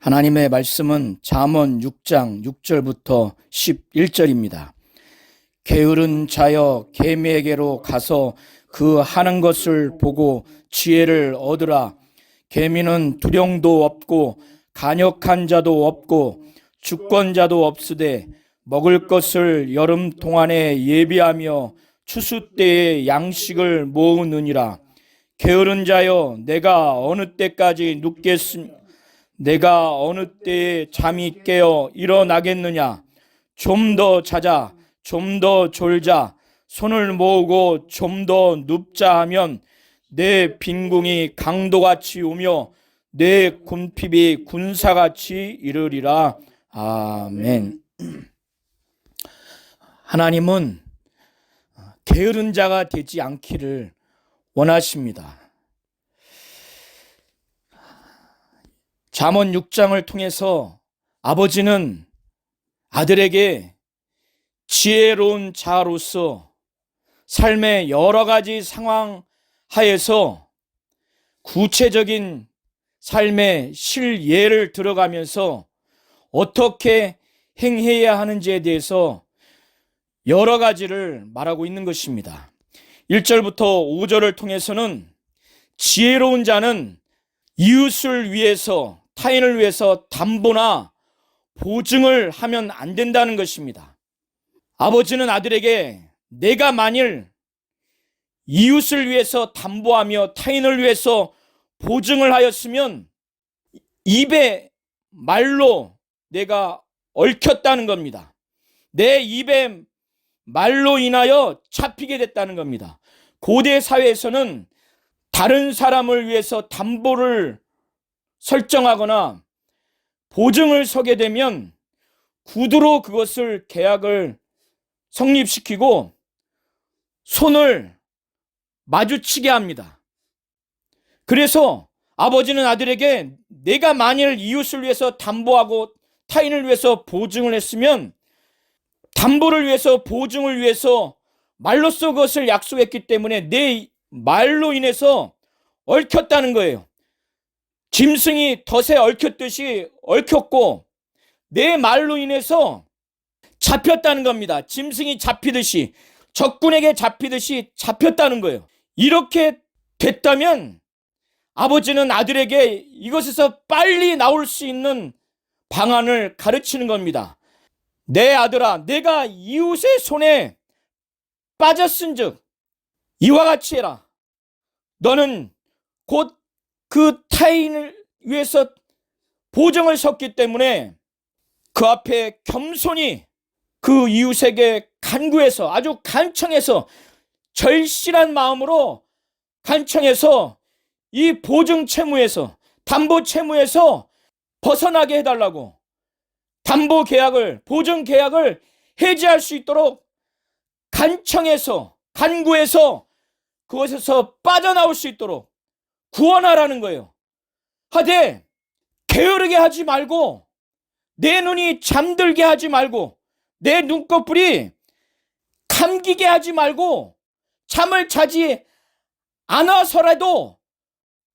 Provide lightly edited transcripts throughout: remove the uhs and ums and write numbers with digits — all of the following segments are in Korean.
하나님의 말씀은 잠언 6장 6절부터 11절입니다. 게으른 자여 개미에게로 가서 그 하는 것을 보고 지혜를 얻으라. 개미는 두령도 없고 간역한 자도 없고 주권자도 없으되 먹을 것을 여름 동안에 예비하며 추수 때에 양식을 모으느니라. 게으른 자여 내가 어느 때까지 내가 어느 때에 잠이 깨어 일어나겠느냐. 좀 더 자자, 좀 더 졸자, 손을 모으고 좀 더 눕자 하면 내 빈궁이 강도같이 오며 내 군핍이 군사같이 이르리라. 아멘. 하나님은 게으른 자가 되지 않기를 원하십니다. 잠언 6장을 통해서 아버지는 아들에게 지혜로운 자로서 삶의 여러 가지 상황 하에서 구체적인 삶의 실예를 들어가면서 어떻게 행해야 하는지에 대해서 여러 가지를 말하고 있는 것입니다. 1절부터 5절을 통해서는 지혜로운 자는 이웃을 위해서, 타인을 위해서 담보나 보증을 하면 안 된다는 것입니다. 아버지는 아들에게 내가 만일 이웃을 위해서 담보하며 타인을 위해서 보증을 하였으면 입에 말로 내가 얽혔다는 겁니다. 내 입에 말로 인하여 잡히게 됐다는 겁니다. 고대 사회에서는 다른 사람을 위해서 담보를 설정하거나 보증을 서게 되면 구두로 그것을 계약을 성립시키고 손을 마주치게 합니다. 그래서 아버지는 아들에게 내가 만일 이웃을 위해서 담보하고 타인을 위해서 보증을 했으면 담보를 위해서 보증을 위해서 말로써 그것을 약속했기 때문에 내 말로 인해서 얽혔다는 거예요. 짐승이 덫에 얽혔듯이 얽혔고 내 말로 인해서 잡혔다는 겁니다. 짐승이 잡히듯이, 적군에게 잡히듯이 잡혔다는 거예요. 이렇게 됐다면 아버지는 아들에게 이것에서 빨리 나올 수 있는 방안을 가르치는 겁니다. 내 아들아, 내가 이웃의 손에 빠졌은즉 이와 같이 해라. 너는 곧 그 타인을 위해서 보증을 섰기 때문에 그 앞에 겸손히 그 이웃에게 간구해서, 아주 간청해서, 절실한 마음으로 간청해서 이 보증 채무에서, 담보 채무에서 벗어나게 해달라고, 담보 계약을, 보증 계약을 해지할 수 있도록 간청해서, 간구해서 그것에서 빠져나올 수 있도록 구원하라는 거예요. 하되 게으르게 하지 말고, 내 눈이 잠들게 하지 말고, 내 눈꺼풀이 감기게 하지 말고, 잠을 자지 않아서라도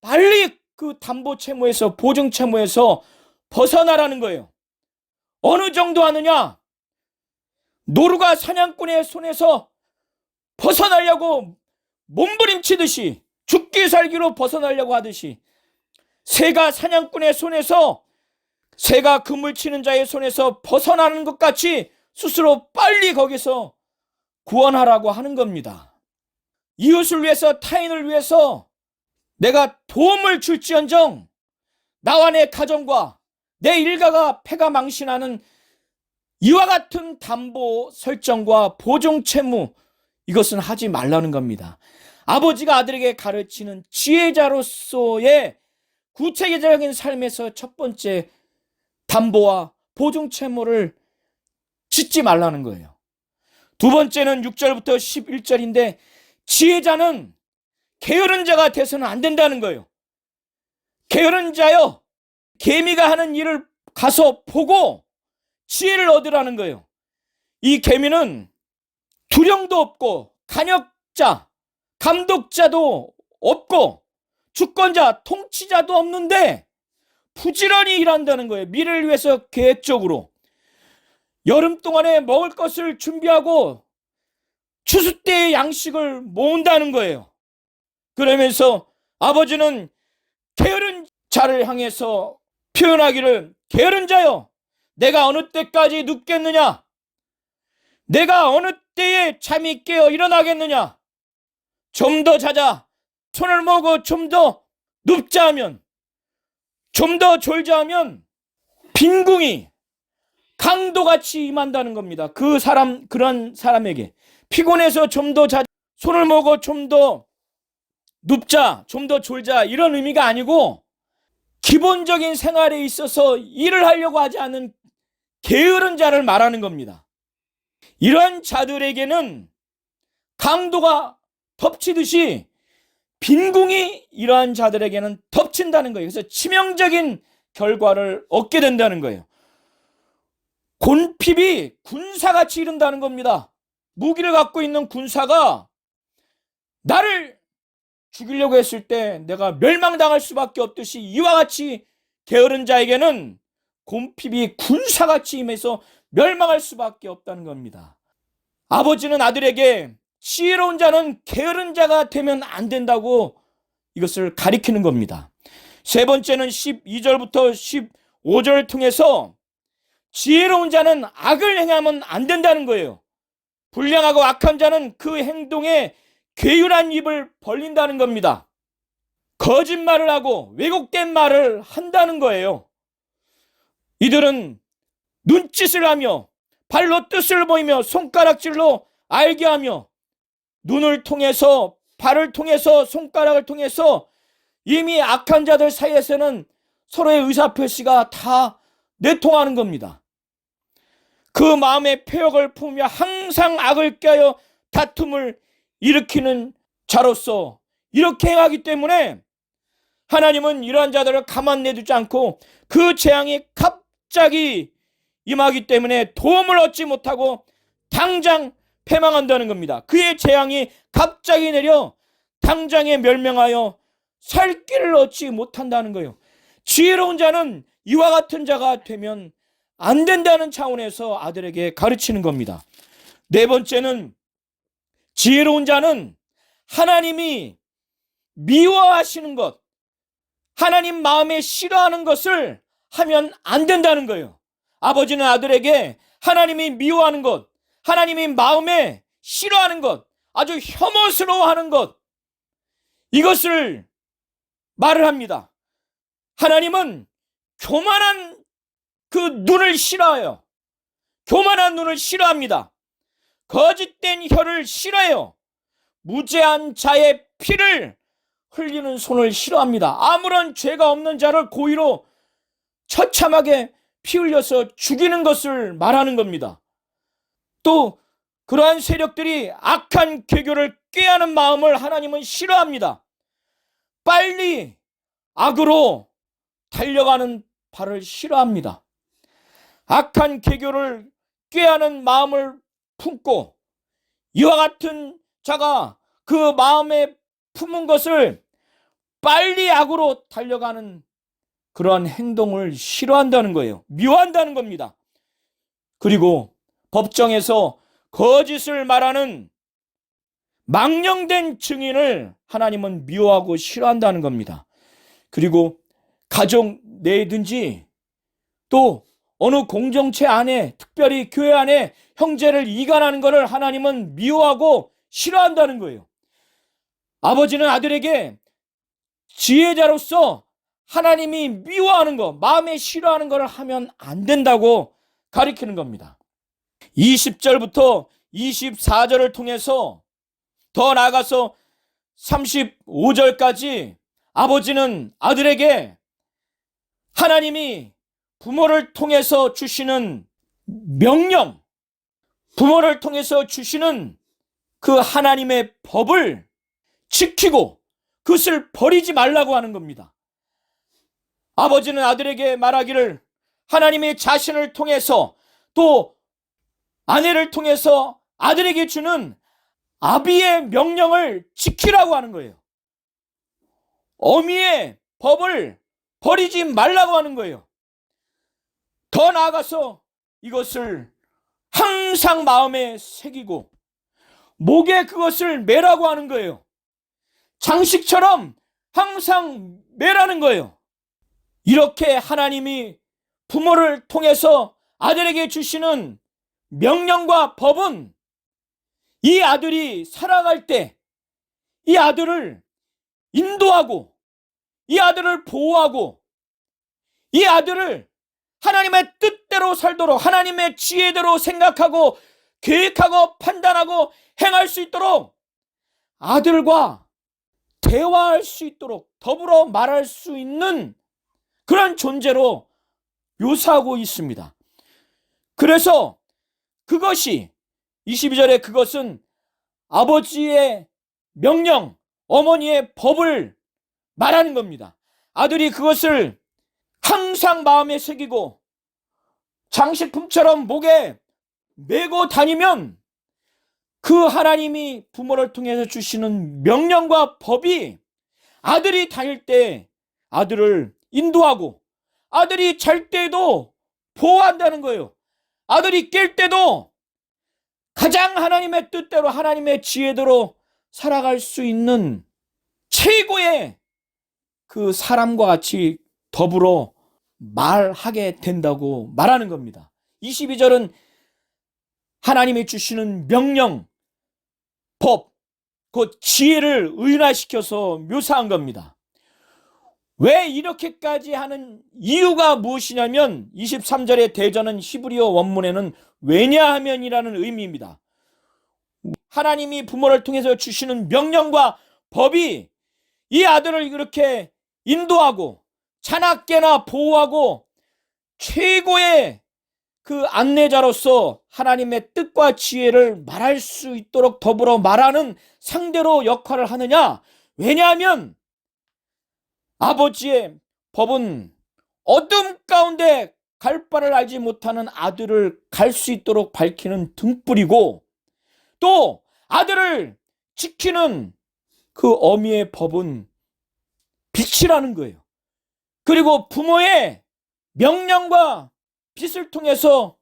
빨리 그 담보 채무에서, 보증 채무에서 벗어나라는 거예요. 어느 정도 하느냐? 노루가 사냥꾼의 손에서 벗어나려고 몸부림치듯이, 죽기 살기로 벗어나려고 하듯이, 새가 사냥꾼의 손에서, 새가 그물 치는 자의 손에서 벗어나는 것 같이 스스로 빨리 거기서 구원하라고 하는 겁니다. 이웃을 위해서, 타인을 위해서 내가 도움을 줄지언정 나와 내 가정과 내 일가가 패가 망신하는 이와 같은 담보 설정과 보증 채무, 이것은 하지 말라는 겁니다. 아버지가 아들에게 가르치는 지혜자로서의 구체적인 삶에서 첫 번째 담보와 보증 채무를 짓지 말라는 거예요. 두 번째는 6절부터 11절인데 지혜자는 게으른 자가 돼서는 안 된다는 거예요. 게으른 자여, 개미가 하는 일을 가서 보고 지혜를 얻으라는 거예요. 이 개미는 두령도 없고 간역자, 감독자도 없고 주권자, 통치자도 없는데 부지런히 일한다는 거예요. 미래를 위해서 계획적으로. 여름 동안에 먹을 것을 준비하고 추수 때의 양식을 모은다는 거예요. 그러면서 아버지는 게으른 자를 향해서 표현하기를, 게으른 자여, 내가 어느 때까지 눕겠느냐? 내가 어느 때에 잠이 깨어 일어나겠느냐? 좀 더 자자. 손을 모으고 좀 더 눕자 하면, 좀 더 졸자 하면 빈궁이 강도같이 임한다는 겁니다. 그런 사람에게 피곤해서 좀 더 자자, 손을 모으고 좀 더 눕자, 좀 더 졸자, 이런 의미가 아니고 기본적인 생활에 있어서 일을 하려고 하지 않는 게으른 자를 말하는 겁니다. 이런 자들에게는 강도가 덮치듯이 빈궁이 이러한 자들에게는 덮친다는 거예요. 그래서 치명적인 결과를 얻게 된다는 거예요. 곤핍이 군사같이 이른다는 겁니다. 무기를 갖고 있는 군사가 나를 죽이려고 했을 때 내가 멸망당할 수밖에 없듯이, 이와 같이 게으른 자에게는 곤핍이 군사같이 임해서 멸망할 수밖에 없다는 겁니다. 아버지는 아들에게 지혜로운 자는 게으른 자가 되면 안 된다고 이것을 가리키는 겁니다. 세 번째는 12절부터 15절을 통해서 지혜로운 자는 악을 행하면 안 된다는 거예요. 불량하고 악한 자는 그 행동에 괴율한 입을 벌린다는 겁니다. 거짓말을 하고 왜곡된 말을 한다는 거예요. 이들은 눈짓을 하며 발로 뜻을 보이며 손가락질로 알게 하며 눈을 통해서, 발을 통해서, 손가락을 통해서 이미 악한 자들 사이에서는 서로의 의사표시가 다 내통하는 겁니다. 그 마음의 패역을 품으며 항상 악을 꾀하여 다툼을 일으키는 자로서 이렇게 행하기 때문에 하나님은 이러한 자들을 가만 내두지 않고 그 재앙이 갑자기 임하기 때문에 도움을 얻지 못하고 당장 패망한다는 겁니다. 그의 재앙이 갑자기 내려 당장에 멸명하여 살 길을 얻지 못한다는 거예요. 지혜로운 자는 이와 같은 자가 되면 안 된다는 차원에서 아들에게 가르치는 겁니다. 네 번째는, 지혜로운 자는 하나님이 미워하시는 것, 하나님 마음에 싫어하는 것을 하면 안 된다는 거예요. 아버지는 아들에게 하나님이 미워하는 것, 하나님이 마음에 싫어하는 것, 아주 혐오스러워하는 것, 이것을 말을 합니다. 하나님은 교만한 그 눈을 싫어해요. 교만한 눈을 싫어합니다. 거짓된 혀를 싫어해요. 무죄한 자의 피를 흘리는 손을 싫어합니다. 아무런 죄가 없는 자를 고의로 처참하게 피 흘려서 죽이는 것을 말하는 겁니다. 또 그러한 세력들이 악한 계교를 꾀하는 마음을 하나님은 싫어합니다. 빨리 악으로 달려가는 발을 싫어합니다. 악한 계교를 꾀하는 마음을 품고 이와 같은 자가 그 마음에 품은 것을 빨리 악으로 달려가는 그러한 행동을 싫어한다는 거예요. 미워한다는 겁니다. 그리고 법정에서 거짓을 말하는 망령된 증인을 하나님은 미워하고 싫어한다는 겁니다. 그리고 가정 내든지 또 어느 공동체 안에, 특별히 교회 안에 형제를 이간하는 것을 하나님은 미워하고 싫어한다는 거예요. 아버지는 아들에게 지혜자로서 하나님이 미워하는 것, 마음에 싫어하는 것을 하면 안 된다고 가리키는 겁니다. 20절부터 24절을 통해서 더 나아가서 35절까지 아버지는 아들에게 하나님이 부모를 통해서 주시는 명령, 부모를 통해서 주시는 그 하나님의 법을 지키고 그것을 버리지 말라고 하는 겁니다. 아버지는 아들에게 말하기를 하나님의 자신을 통해서 또 아내를 통해서 아들에게 주는 아비의 명령을 지키라고 하는 거예요. 어미의 법을 버리지 말라고 하는 거예요. 더 나아가서 이것을 항상 마음에 새기고 목에 그것을 매라고 하는 거예요. 장식처럼 항상 매라는 거예요. 이렇게 하나님이 부모를 통해서 아들에게 주시는 명령과 법은 이 아들이 살아갈 때 이 아들을 인도하고 이 아들을 보호하고 이 아들을 하나님의 뜻대로 살도록 하나님의 지혜대로 생각하고 계획하고 판단하고 행할 수 있도록 아들과 대화할 수 있도록 더불어 말할 수 있는 그런 존재로 묘사하고 있습니다. 그래서 그것이 22절에 그것은 아버지의 명령, 어머니의 법을 말하는 겁니다. 아들이 그것을 항상 마음에 새기고 장식품처럼 목에 메고 다니면 그 하나님이 부모를 통해서 주시는 명령과 법이 아들이 다닐 때 아들을 인도하고 아들이 잘 때에도 보호한다는 거예요. 아들이 깰 때도 가장 하나님의 뜻대로 하나님의 지혜대로 살아갈 수 있는 최고의 그 사람과 같이 더불어 말하게 된다고 말하는 겁니다. 22절은 하나님이 주시는 명령, 법, 곧 지혜를 의인화시켜서 묘사한 겁니다. 왜 이렇게까지 하는 이유가 무엇이냐면 23절의 대전은 히브리어 원문에는 왜냐하면이라는 의미입니다. 하나님이 부모를 통해서 주시는 명령과 법이 이 아들을 이렇게 인도하고 자나깨나 보호하고 최고의 그 안내자로서 하나님의 뜻과 지혜를 말할 수 있도록 더불어 말하는 상대로 역할을 하느냐? 왜냐하면 아버지의 법은 어둠 가운데 갈 바를 알지 못하는 아들을 갈 수 있도록 밝히는 등불이고 또 아들을 지키는 그 어미의 법은 빛이라는 거예요. 그리고 부모의 명령과 빛을 통해서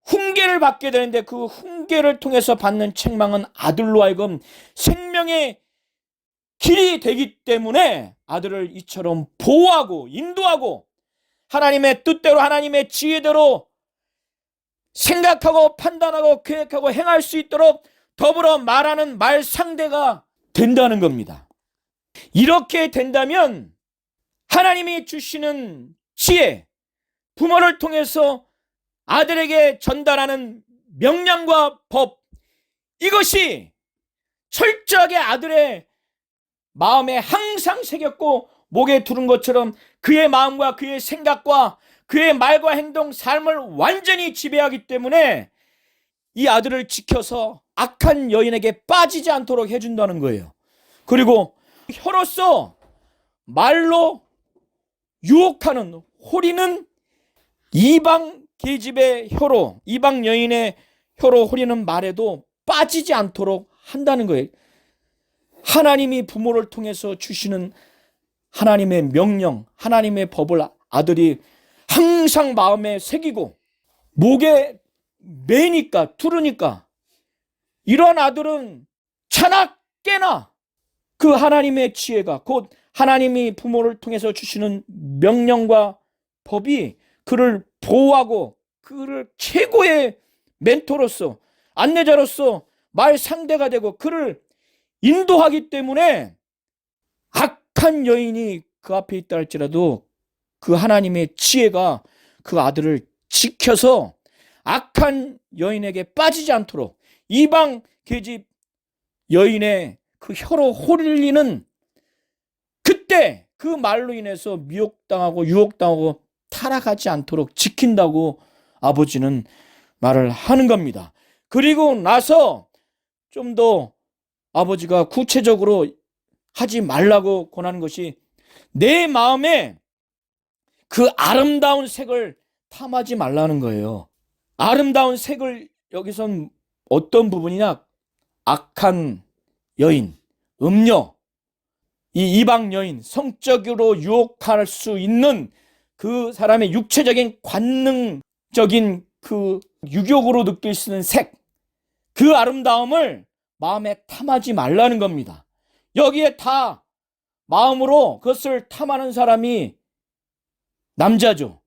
훈계를 받게 되는데 그 훈계를 통해서 받는 책망은 아들로 하여금 생명의 길이 되기 때문에 아들을 이처럼 보호하고 인도하고 하나님의 뜻대로 하나님의 지혜대로 생각하고 판단하고 계획하고 행할 수 있도록 더불어 말하는 말 상대가 된다는 겁니다. 이렇게 된다면 하나님이 주시는 지혜, 부모를 통해서 아들에게 전달하는 명령과 법, 이것이 철저하게 아들의 마음에 항상 새겼고 목에 두른 것처럼 그의 마음과 그의 생각과 그의 말과 행동, 삶을 완전히 지배하기 때문에 이 아들을 지켜서 악한 여인에게 빠지지 않도록 해준다는 거예요. 그리고 혀로서 말로 유혹하는 호리는 이방 계집의 혀로, 이방 여인의 혀로 호리는 말에도 빠지지 않도록 한다는 거예요. 하나님이 부모를 통해서 주시는 하나님의 명령, 하나님의 법을 아들이 항상 마음에 새기고 목에 매니까, 두르니까 이런 아들은 차나 깨나 그 하나님의 지혜가 곧 하나님이 부모를 통해서 주시는 명령과 법이 그를 보호하고 그를 최고의 멘토로서 안내자로서 말 상대가 되고 그를 인도하기 때문에 악한 여인이 그 앞에 있다 할지라도 그 하나님의 지혜가 그 아들을 지켜서 악한 여인에게 빠지지 않도록 이방 계집 여인의 그 혀로 홀리는 그때 그 말로 인해서 미혹당하고 유혹당하고 타락하지 않도록 지킨다고 아버지는 말을 하는 겁니다. 그리고 나서 좀 더 아버지가 구체적으로 하지 말라고 권하는 것이 내 마음에 그 아름다운 색을 탐하지 말라는 거예요. 아름다운 색을 여기선 어떤 부분이냐? 악한 여인, 음녀, 이 이방 여인, 성적으로 유혹할 수 있는 그 사람의 육체적인 관능적인 그 유욕으로 느낄 수 있는 색, 그 아름다움을 마음에 탐하지 말라는 겁니다. 여기에 다 마음으로 그것을 탐하는 사람이 남자죠.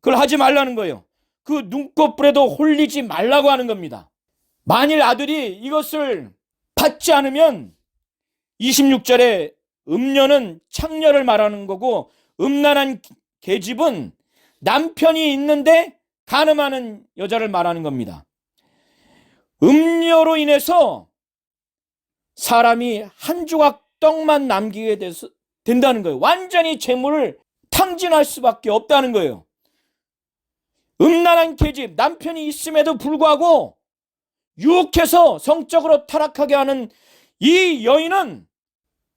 그걸 하지 말라는 거예요. 그 눈꽃불에도 홀리지 말라고 하는 겁니다. 만일 아들이 이것을 받지 않으면 26절에 음녀는 창녀를 말하는 거고, 음란한 계집은 남편이 있는데 간음하는 여자를 말하는 겁니다. 음녀로 인해서 사람이 한 조각 떡만 남기게 된다는 거예요. 완전히 재물을 탕진할 수밖에 없다는 거예요. 음란한 계집, 남편이 있음에도 불구하고 유혹해서 성적으로 타락하게 하는 이 여인은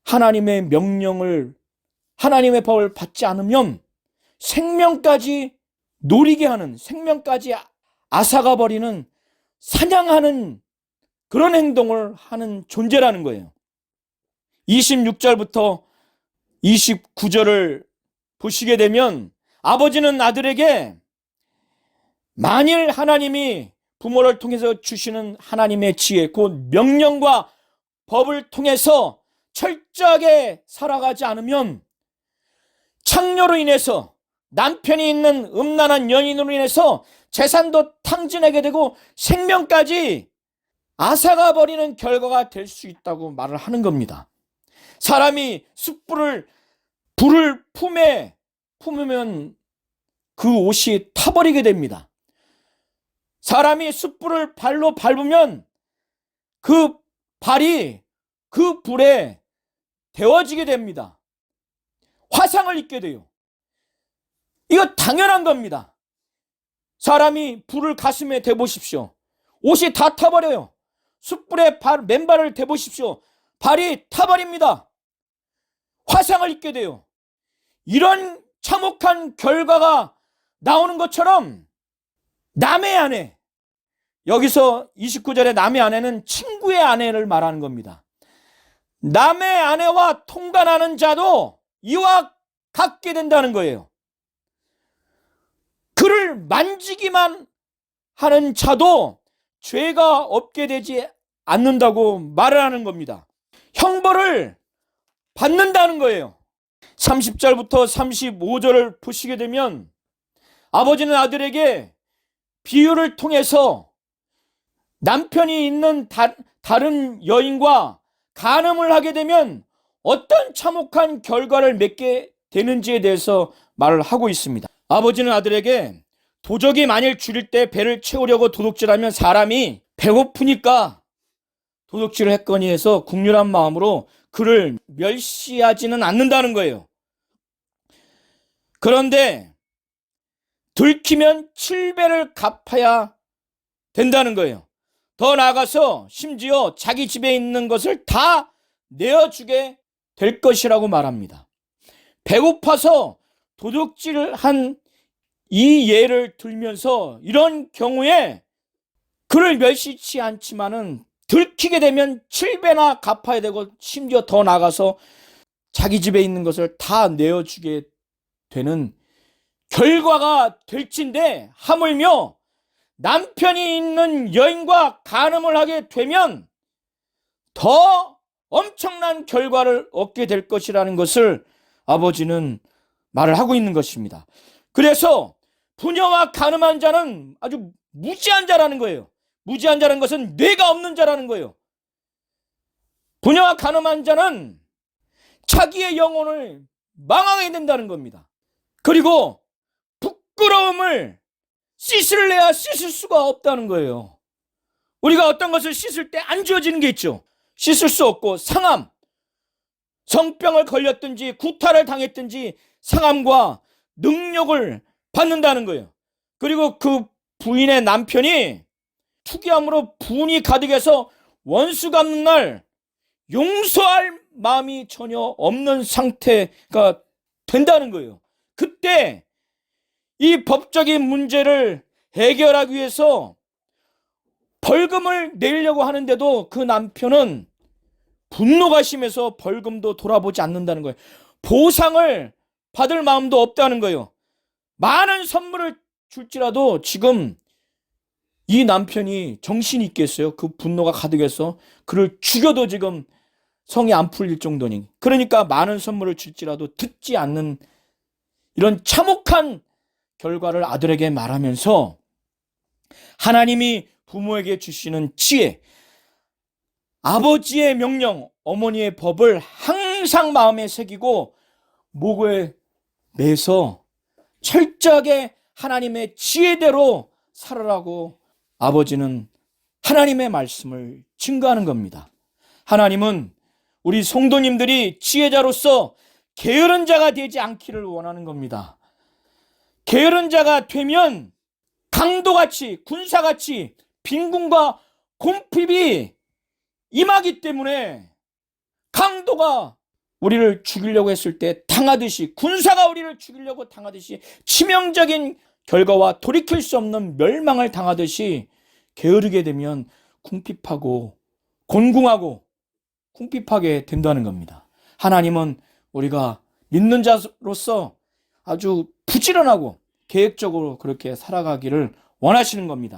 하나님의 명령을, 하나님의 법을 받지 않으면 생명까지 노리게 하는, 생명까지 앗아가 버리는, 사냥하는 그런 행동을 하는 존재라는 거예요. 26절부터 29절을 보시게 되면 아버지는 아들에게 만일 하나님이 부모를 통해서 주시는 하나님의 지혜, 곧 명령과 법을 통해서 철저하게 살아가지 않으면 창녀로 인해서, 남편이 있는 음란한 여인으로 인해서 재산도 탕진하게 되고 생명까지 앗아가 버리는 결과가 될 수 있다고 말을 하는 겁니다. 사람이 불을 품으면 그 옷이 타버리게 됩니다. 사람이 숯불을 발로 밟으면 그 발이 그 불에 데워지게 됩니다. 화상을 입게 돼요. 이거 당연한 겁니다. 사람이 불을 가슴에 대보십시오. 옷이 다 타버려요. 숯불에 맨발을 대보십시오. 발이 타버립니다. 화상을 입게 돼요. 이런 참혹한 결과가 나오는 것처럼 남의 아내, 여기서 29절에 남의 아내는 친구의 아내를 말하는 겁니다. 남의 아내와 통간하는 자도 이와 같게 된다는 거예요. 그를 만지기만 하는 자도 죄가 없게 되지 않는다고 말을 하는 겁니다. 형벌을 받는다는 거예요. 30절부터 35절을 보시게 되면 아버지는 아들에게 비유를 통해서 남편이 있는 다른 여인과 간음을 하게 되면 어떤 참혹한 결과를 맺게 되는지에 대해서 말을 하고 있습니다. 아버지는 아들에게 도적이 만일 줄일 때 배를 채우려고 도둑질하면 사람이 배고프니까 도둑질을 했거니 해서 국률한 마음으로 그를 멸시하지는 않는다는 거예요. 그런데 들키면 7배를 갚아야 된다는 거예요. 더 나아가서 심지어 자기 집에 있는 것을 다 내어주게 될 것이라고 말합니다. 배고파서 도둑질을 한 이 예를 들면서 이런 경우에 그를 멸시치 않지만은 들키게 되면 7배나 갚아야 되고 심지어 더 나아가서 자기 집에 있는 것을 다 내어주게 되는 결과가 될진데, 하물며 남편이 있는 여인과 간음을 하게 되면 더 엄청난 결과를 얻게 될 것이라는 것을 아버지는 말을 하고 있는 것입니다. 그래서 부녀와 간음한 자는 아주 무지한 자라는 거예요. 무지한 자라는 것은 뇌가 없는 자라는 거예요. 부녀와 간음한 자는 자기의 영혼을 망하게 된다는 겁니다. 그리고 부끄러움을 씻을래야 씻을 수가 없다는 거예요. 우리가 어떤 것을 씻을 때 안 지워지는 게 있죠. 씻을 수 없고, 상함, 성병을 걸렸든지 구타를 당했든지 상함과 능욕을 받는다는 거예요. 그리고 그 부인의 남편이 투기함으로 분이 가득해서 원수 갚는 날 용서할 마음이 전혀 없는 상태가 된다는 거예요. 그때 이 법적인 문제를 해결하기 위해서 벌금을 내려고 하는데도 그 남편은 분노가 심해서 벌금도 돌아보지 않는다는 거예요. 보상을 받을 마음도 없다는 거예요. 많은 선물을 줄지라도 지금 이 남편이 정신이 있겠어요? 그 분노가 가득해서 그를 죽여도 지금 성이 안 풀릴 정도니. 그러니까 많은 선물을 줄지라도 듣지 않는 이런 참혹한 결과를 아들에게 말하면서 하나님이 부모에게 주시는 지혜, 아버지의 명령, 어머니의 법을 항상 마음에 새기고 목에 매서 철저하게 하나님의 지혜대로 살아라고 아버지는 하나님의 말씀을 증거하는 겁니다. 하나님은 우리 성도님들이 지혜자로서 게으른 자가 되지 않기를 원하는 겁니다. 게으른 자가 되면 강도같이, 군사같이 빈궁과 곰핍이 임하기 때문에 강도가 우리를 죽이려고 했을 때 당하듯이, 군사가 우리를 죽이려고 당하듯이 치명적인 결과와 돌이킬 수 없는 멸망을 당하듯이 게으르게 되면 궁핍하고 곤궁하고 궁핍하게 된다는 겁니다. 하나님은 우리가 믿는 자로서 아주 부지런하고 계획적으로 그렇게 살아가기를 원하시는 겁니다.